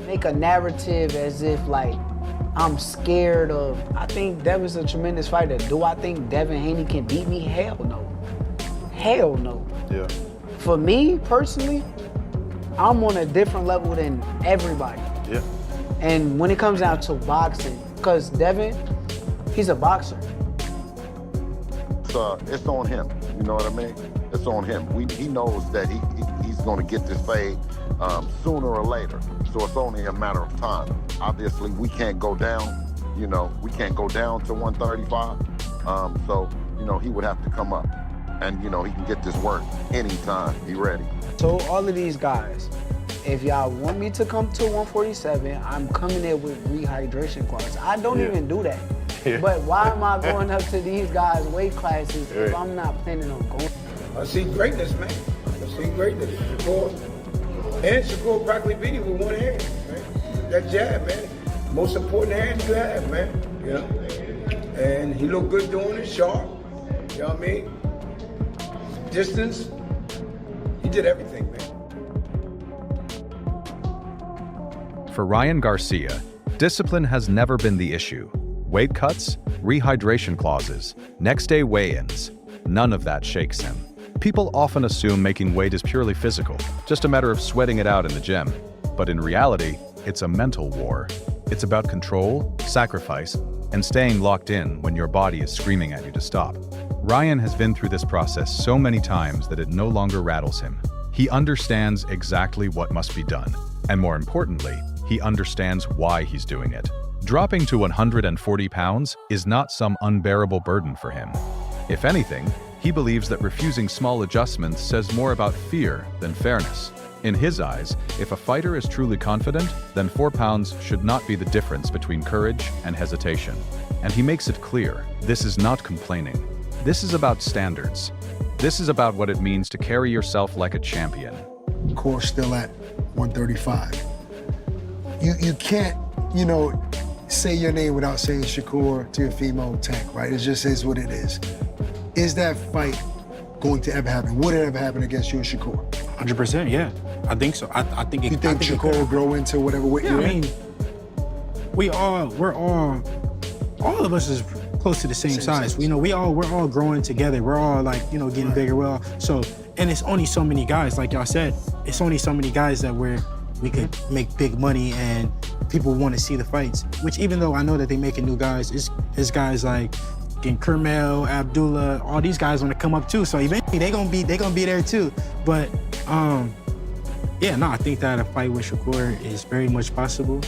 Make a narrative as if like I'm scared of. I think Devin's a tremendous fighter. Do I think Devin Haney can beat me? Hell no. Hell no. Yeah. For me personally, I'm on a different level than everybody. Yeah. And when it comes down to boxing, because Devin, he's a boxer. It's on him. You know what I mean? It's on him. He knows that he's going to get this fade sooner or later. So it's only a matter of time. Obviously, we can't go down. You know, we can't go down to 135. So, you know, he would have to come up. And, you know, he can get this work anytime. He ready. So all of these guys, if y'all want me to come to 147, I'm coming there with rehydration clause. I don't even do that. Yeah. But why am I going up to these guys' weight classes if I'm not planning on going? I see greatness, man. I see greatness. Shakur practically beat him with one hand, man. That jab, man. Most important hand you have, man. You know? And he looked good doing it, sharp. You know what I mean? Distance. He did everything, man. For Ryan Garcia, discipline has never been the issue. Weight cuts, rehydration clauses, next-day weigh-ins, none of that shakes him. People often assume making weight is purely physical, just a matter of sweating it out in the gym. But in reality, it's a mental war. It's about control, sacrifice, and staying locked in when your body is screaming at you to stop. Ryan has been through this process so many times that it no longer rattles him. He understands exactly what must be done, and more importantly, he understands why he's doing it. Dropping to 140 pounds is not some unbearable burden for him. If anything, he believes that refusing small adjustments says more about fear than fairness. In his eyes, if a fighter is truly confident, then 4 pounds should not be the difference between courage and hesitation. And he makes it clear, this is not complaining. This is about standards. This is about what it means to carry yourself like a champion. Course still at 135. You can't, you know, say your name without saying Shakur to your female tank, right? It just is what it is. Is that fight going to ever happen? Would it ever happen against you and Shakur? 100%, yeah. I think so. I think it. You think Shakur will grow into whatever weight you're in? We're all of us is close to the same size. You know, we're all growing together. We're all like, you know, getting bigger. And it's only so many guys, like y'all said, it's only so many guys that we could make big money and people want to see the fights. Which even though I know that they making new guys, it's guys like Kermel, Abdullah, all these guys want to come up too. So eventually they gonna be there too. But yeah, no, I think that a fight with Shakur is very much possible.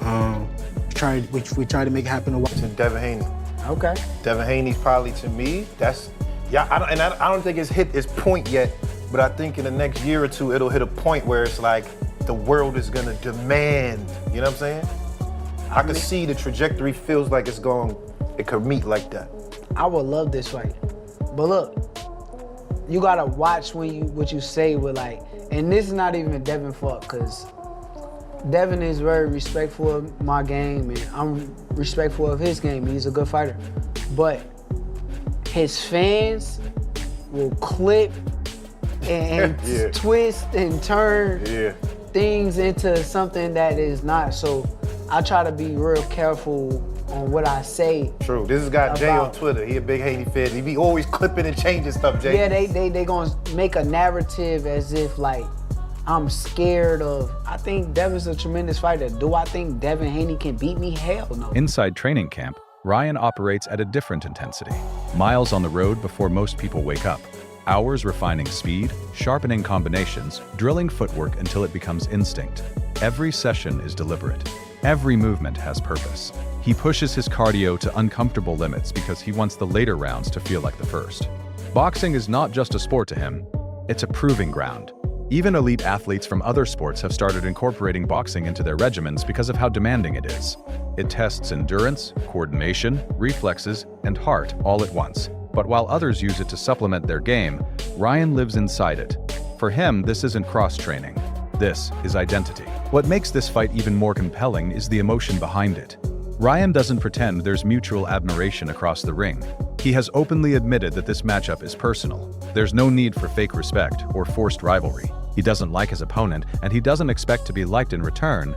We tried to make it happen a while. To Devin Haney. Okay. Devin Haney's probably, to me, I don't think it's hit its point yet, but I think in the next year or two, it'll hit a point where it's like the world is gonna demand, you know what I'm saying? I can see the trajectory feels like it could meet like that. I would love this fight. But look, you gotta watch what you say with like, and this is not even Devin fault, because Devin is very respectful of my game and I'm respectful of his game. He's a good fighter. But his fans will clip and twist and turn things into something that is not. So I try to be real careful on what I say. True. This has got Jay on Twitter. He a big Haney fan. He be always clipping and changing stuff, Jay. Yeah, they gonna make a narrative as if like I'm scared of. I think Devin's a tremendous fighter. Do I think Devin Haney can beat me? Hell no. Inside training camp, Ryan operates at a different intensity. Miles on the road before most people wake up. Hours refining speed, sharpening combinations, drilling footwork until it becomes instinct. Every session is deliberate. Every movement has purpose. He pushes his cardio to uncomfortable limits because he wants the later rounds to feel like the first. Boxing is not just a sport to him, it's a proving ground. Even elite athletes from other sports have started incorporating boxing into their regimens because of how demanding it is. It tests endurance, coordination, reflexes, and heart all at once. But while others use it to supplement their game, Ryan lives inside it. For him, this isn't cross-training. This is identity. What makes this fight even more compelling is the emotion behind it. Ryan doesn't pretend there's mutual admiration across the ring. He has openly admitted that this matchup is personal. There's no need for fake respect or forced rivalry. He doesn't like his opponent, and he doesn't expect to be liked in return,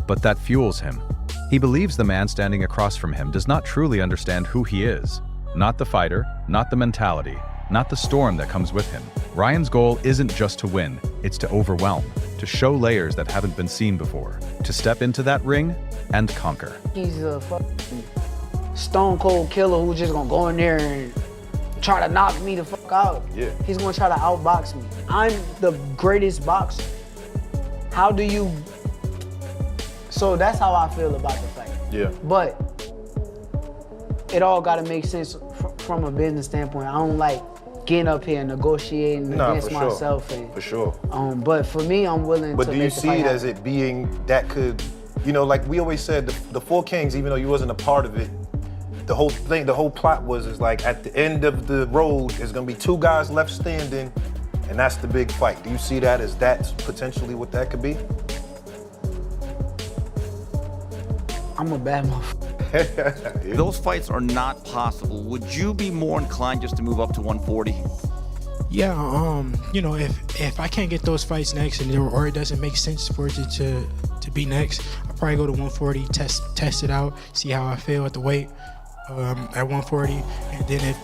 but that fuels him. He believes the man standing across from him does not truly understand who he is. Not the fighter, not the mentality, not the storm that comes with him. Ryan's goal isn't just to win, it's to overwhelm, to show layers that haven't been seen before, to step into that ring and conquer. He's a fucking stone cold killer who's just gonna go in there and try to knock me the fuck out. Yeah. He's gonna try to outbox me. I'm the greatest boxer. How do you... So that's how I feel about the fight. Yeah. But it all gotta make sense from a business standpoint. I don't like getting up here and negotiating against myself. And, for sure. But for me, I'm willing But to do you make the see fight it happen. as it being that could, you know, like we always said, the Four Kings, even though you wasn't a part of it, the whole thing, the whole plot was like at the end of the road, there's gonna be two guys left standing, and that's the big fight. Do you see that as that's potentially what that could be? I'm a bad motherfucker. Those fights are not possible. Would you be more inclined just to move up to 140? Yeah, you know, if I can't get those fights next or it doesn't make sense for it to be next, I'll probably go to 140, test it out, see how I feel at the weight at 140, and then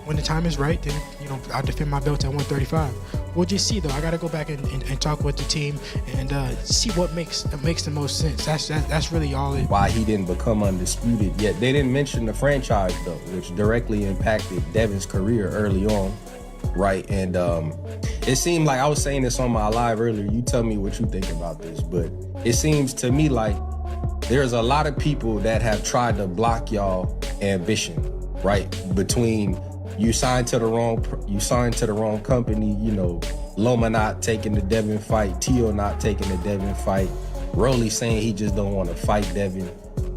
when the time is right, then, you know, I'll defend my belt at 135. We'll just see, though. I got to go back and talk with the team and see what makes the most sense. That's really all it. Why he didn't become undisputed yet. They didn't mention the franchise, though, which directly impacted Devin's career early on, right? And it seemed like, I was saying this on my live earlier, you tell me what you think about this, but it seems to me like there's a lot of people that have tried to block y'all ambition, right? Between you signed to the wrong company, you know, Loma not taking the Devin fight, Tio not taking the Devin fight, Rolly saying he just don't want to fight Devin.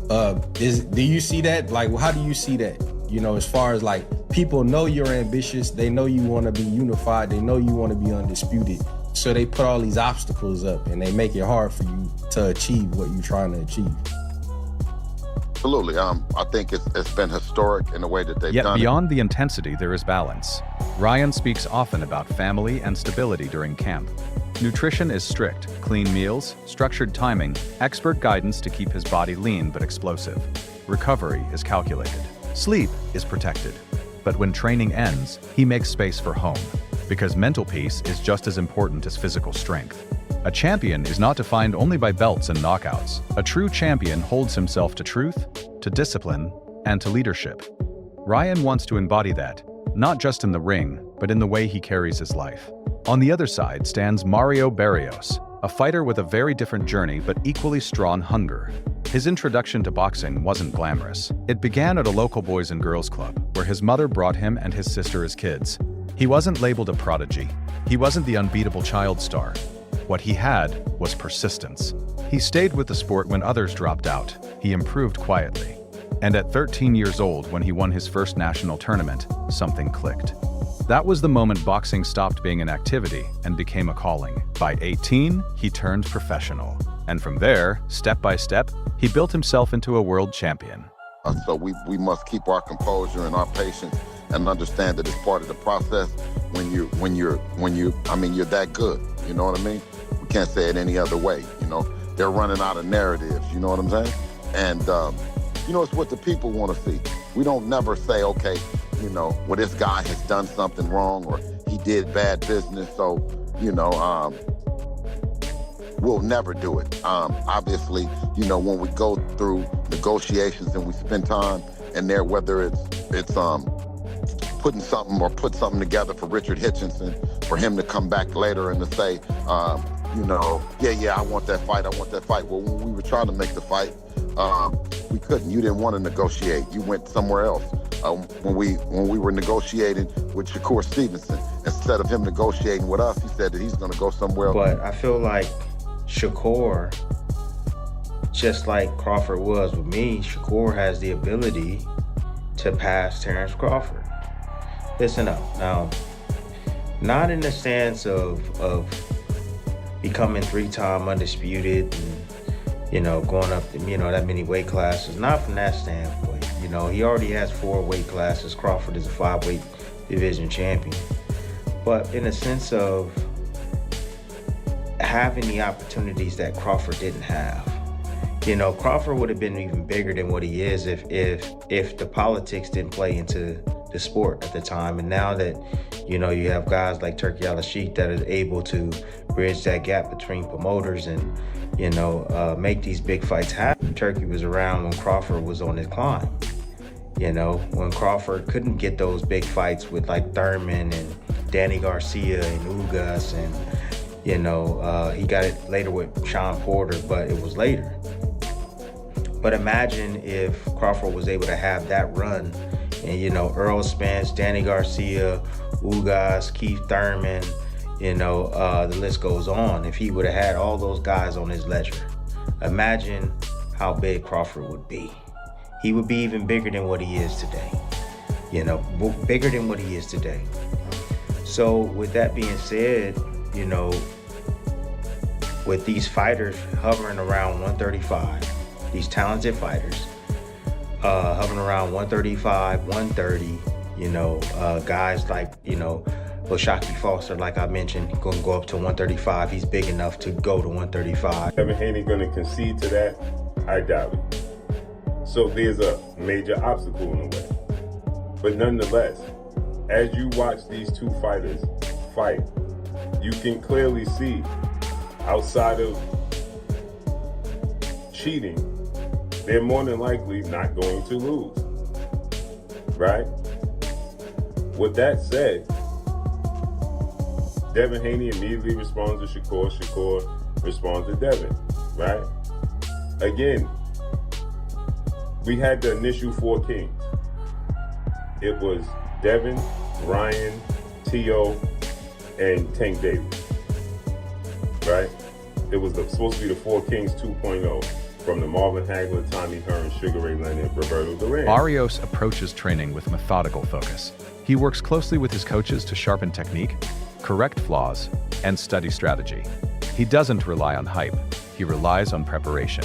Do you see that? Like, how do you see that? You know, as far as like, people know you're ambitious, they know you want to be unified, they know you want to be undisputed, so they put all these obstacles up and they make it hard for you to achieve what you're trying to achieve. Absolutely. I think it's been historic in the way that they've Yet done it. beyond the intensity, there is balance. Ryan speaks often about family and stability during camp. Nutrition is strict, clean meals, structured timing, expert guidance to keep his body lean but explosive. Recovery is calculated. Sleep is protected. But when training ends, he makes space for home, because mental peace is just as important as physical strength. A champion is not defined only by belts and knockouts. A true champion holds himself to truth, to discipline, and to leadership. Ryan wants to embody that, not just in the ring, but in the way he carries his life. On the other side stands Mario Barrios, a fighter with a very different journey but equally strong hunger. His introduction to boxing wasn't glamorous. It began at a local boys and girls club, where his mother brought him and his sister as kids. He wasn't labeled a prodigy. He wasn't the unbeatable child star. What he had was persistence. He stayed with the sport when others dropped out. He improved quietly. And at 13 years old, when he won his first national tournament, something clicked. That was the moment boxing stopped being an activity and became a calling. By 18, he turned professional. And from there, step by step, he built himself into a world champion. So we must keep our composure and our patience and understand that it's part of the process when you're that good. You know what I mean? We can't say it any other way. You know, they're running out of narratives. You know what I'm saying? And you know, it's what the people want to see. We don't never say, okay, you know, well, this guy has done something wrong or he did bad business. So, you know, we'll never do it. Obviously, you know, when we go through negotiations and we spend time in there, whether it's put something together for Richard Hitchinson, for him to come back later and to say, you know, yeah, I want that fight. Well, when we were trying to make the fight, we couldn't. You didn't want to negotiate. You went somewhere else. When we were negotiating with Shakur Stevenson, instead of him negotiating with us, he said that he's going to go somewhere else. But I feel like Shakur, just like Crawford was with me, Shakur has the ability to pass Terrence Crawford. Listen up. Now, not in the sense of becoming 3-time undisputed and, you know, going up, you know, that many weight classes. Not from that standpoint. You You know, he already has 4 weight classes. Crawford is a 5-weight division champion. But in a sense of having the opportunities that Crawford didn't have, you know, Crawford would have been even bigger than what he is if the politics didn't play into the sport at the time. And now that, you know, you have guys like Turki Al-Sheikh that are able to bridge that gap between promoters and, you know, make these big fights happen. Turki was around when Crawford was on his climb. You know, when Crawford couldn't get those big fights with like Thurman and Danny Garcia and Ugas, and, you know, he got it later with Sean Porter, but it was later. But imagine if Crawford was able to have that run and, you know, Earl Spence, Danny Garcia, Ugas, Keith Thurman, you know, the list goes on. If he would have had all those guys on his ledger, imagine how big Crawford would be. He would be even bigger than what he is today. You know, bigger than what he is today. So with that being said, you know, with these fighters hovering around 135, these talented fighters, hovering around 135, 130, you know, guys like, you know, O'Shaquie Foster, like I mentioned, gonna go up to 135. He's big enough to go to 135. Devin Haney gonna concede to that? I doubt it. So there's a major obstacle in the way. But nonetheless, as you watch these two fighters fight, you can clearly see, outside of cheating, they're more than likely not going to lose, right? With that said, Devin Haney immediately responds to Shakur. Shakur responds to Devin, right? Again, we had the initial 4 kings. It was Devin, Ryan, T.O., and Tank Davis, right? It was supposed to be the 4 kings 2.0. From the Marvin Hagler, Tommy Hearn, Sugar Ray Leonard, Roberto Duran. Barrios approaches training with methodical focus. He works closely with his coaches to sharpen technique, correct flaws, and study strategy. He doesn't rely on hype. He relies on preparation.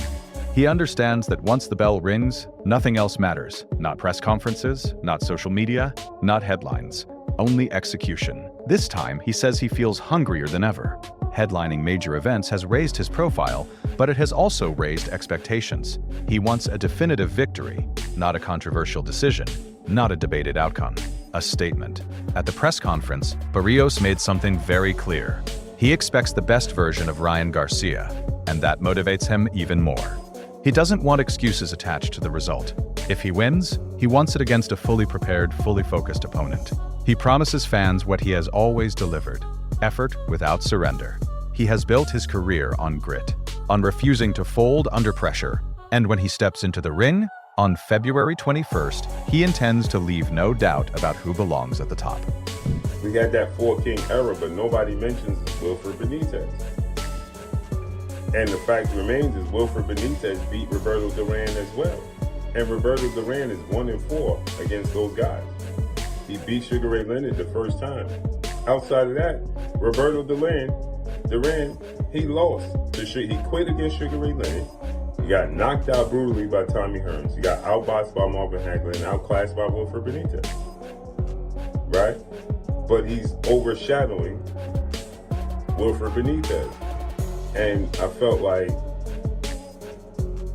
He understands that once the bell rings, nothing else matters. Not press conferences, not social media, not headlines. Only execution. This time, he says he feels hungrier than ever. Headlining major events has raised his profile, but it has also raised expectations. He wants a definitive victory, not a controversial decision, not a debated outcome, a statement. At the press conference, Barrios made something very clear. He expects the best version of Ryan Garcia, and that motivates him even more. He doesn't want excuses attached to the result. If he wins, he wants it against a fully prepared, fully focused opponent. He promises fans what he has always delivered: effort without surrender. He has built his career on grit, on refusing to fold under pressure, and when he steps into the ring, on February 21st, he intends to leave no doubt about who belongs at the top. We had that 4-king era, but nobody mentions Wilfred Benitez. And the fact remains is Wilfred Benitez beat Roberto Duran as well. And Roberto Duran is 1-4 against those guys. He beat Sugar Ray Leonard the first time. Outside of that, Roberto Duran, he lost. He quit against Sugar Ray Leonard. He got knocked out brutally by Tommy Hearns. He got outboxed by Marvin Hagler and outclassed by Wilfred Benitez. Right? But he's overshadowing Wilfred Benitez. And I felt like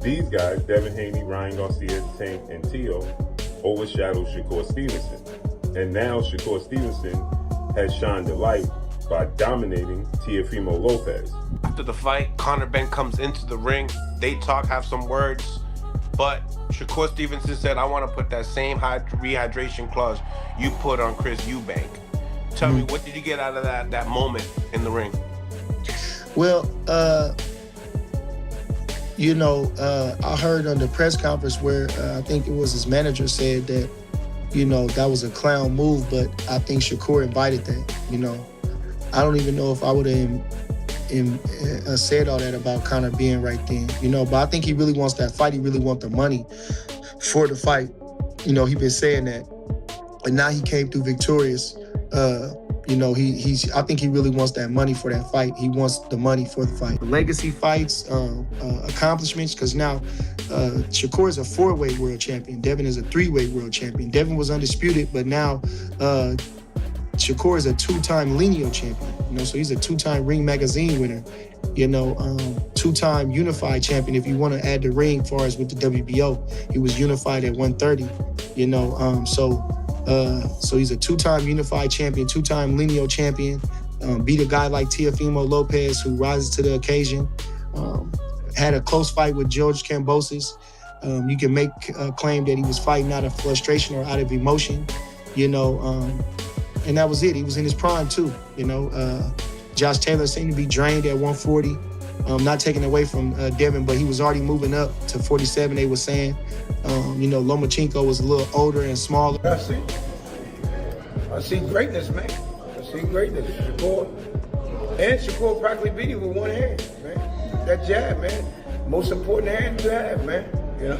these guys, Devin Haney, Ryan Garcia, Tank, and T.O., overshadowed Shakur Stevenson. And now Shakur Stevenson has shined the light by dominating Teofimo Lopez. After the fight, Conor Benn comes into the ring. They talk, have some words, but Shakur Stevenson said, I want to put that same rehydration clause you put on Chris Eubank. Tell me, what did you get out of that moment in the ring? Well, I heard on the press conference where I think it was his manager said that, that was a clown move, but I think Shakur invited that, I don't even know if I would have said all that about Conor being right then, but I think he really wants that fight. He really wants the money for the fight. He been saying that. And now he came through victorious, You know, I think he really wants that money for that fight. He wants the money for the fight. Legacy fights, accomplishments, because now Shakur is a 4-weight world champion. Devin is a 3-weight world champion. Devin was undisputed, but now Shakur is a 2-time lineal champion. You know, so he's a 2-time Ring Magazine winner. You know, 2-time unified champion. If you want to add the ring, as far as with the WBO, he was unified at 130. You know, so he's a 2-time unified champion, 2-time lineal champion. Beat a guy like Teofimo Lopez, who rises to the occasion. Had a close fight with George Kambosos. You can make a claim that he was fighting out of frustration or out of emotion. You know, and that was it. He was in his prime too. You know, Josh Taylor seemed to be drained at 140. Not taking away from Devin, but he was already moving up to 47, they were saying. You know, Lomachenko was a little older and smaller. I see greatness, man. I see greatness. Shakur practically beat him with one hand, man. That jab, man. Most important hand you have, man. You know?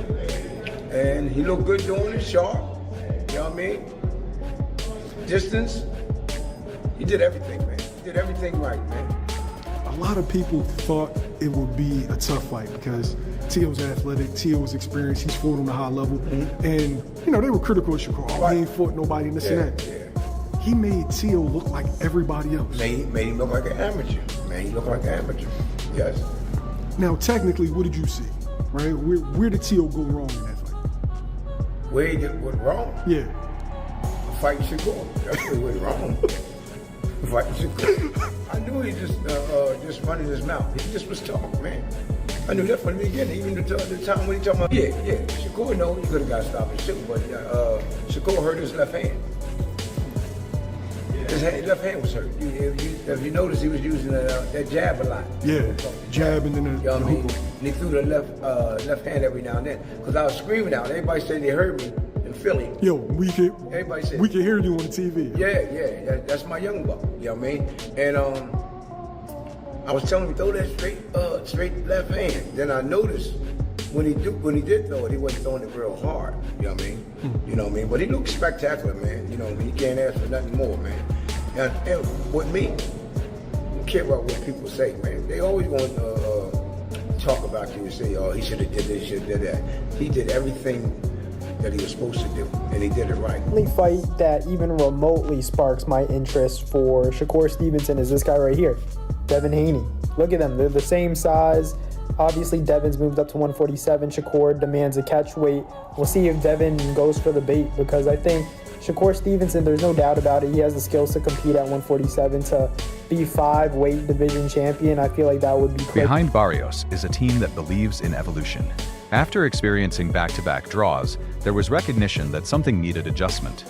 And he looked good doing it, sharp. You know what I mean? Distance. He did everything, man. He did everything right, man. A lot of people thought it would be a tough fight because Teo's athletic, Teo was experienced, he's fought on a high level. And, you know, they were critical of Shakur. Oh, he ain't fought nobody, this and that. Yeah. He made Teo look like everybody else. Made him look like an amateur. Man, he looked like an amateur. Yes. Now, technically, what did you see? Right? Where did Teo go wrong in that fight? Where he went wrong? Yeah. Fighting Shakur. That's where he went wrong. Fighting Shakur. I knew he just running his mouth. He just was talking, man. I knew that from the beginning, even the time when he talking about, yeah, Shakur know he could have got stopped and shoot, but Shakur hurt his left hand. His left hand was hurt. If you notice, he was using that jab a lot. Yeah, jab and then the hook. And he threw the left hand every now and then. Because I was screaming out. Everybody said they heard me in Philly. Yo, we can hear you on the TV. Yeah, that's my young buck. You know what I mean? And I was telling him, throw that straight left hand. Then I noticed when he did throw it, he wasn't throwing it real hard. You know what I mean? You know what I mean? But he looked spectacular, man. You know, he can't ask for nothing more, man. And with me, I don't care about what people say, man. They always want to talk about you and say, oh, he should have did this, should have did that. He did everything that he was supposed to do, and he did it right. The only fight that even remotely sparks my interest for Shakur Stevenson is this guy right here, Devin Haney. Look at them, they're the same size. Obviously, Devin's moved up to 147. Shakur demands a catch weight. We'll see if Devin goes for the bait, because I think Shakur Stevenson, there's no doubt about it, he has the skills to compete at 147 to be 5-weight division champion. I feel like that would be quick. Behind Barrios is a team that believes in evolution. After experiencing back-to-back draws, there was recognition that something needed adjustment.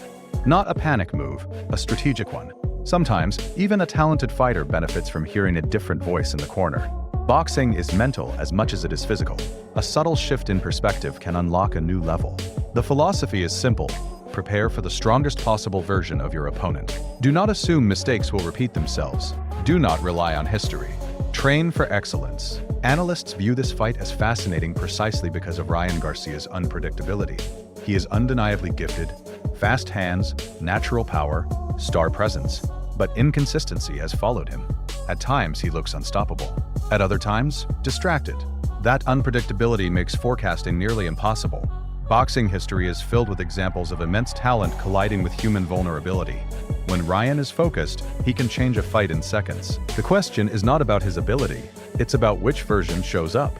Not a panic move, a strategic one. Sometimes, even a talented fighter benefits from hearing a different voice in the corner. Boxing is mental as much as it is physical. A subtle shift in perspective can unlock a new level. The philosophy is simple. Prepare for the strongest possible version of your opponent. Do not assume mistakes will repeat themselves. Do not rely on history. Train for excellence. Analysts view this fight as fascinating precisely because of Ryan Garcia's unpredictability. He is undeniably gifted, fast hands, natural power, star presence, but inconsistency has followed him. At times, he looks unstoppable. At other times, distracted. That unpredictability makes forecasting nearly impossible. Boxing history is filled with examples of immense talent colliding with human vulnerability. When Ryan is focused, he can change a fight in seconds. The question is not about his ability, it's about which version shows up.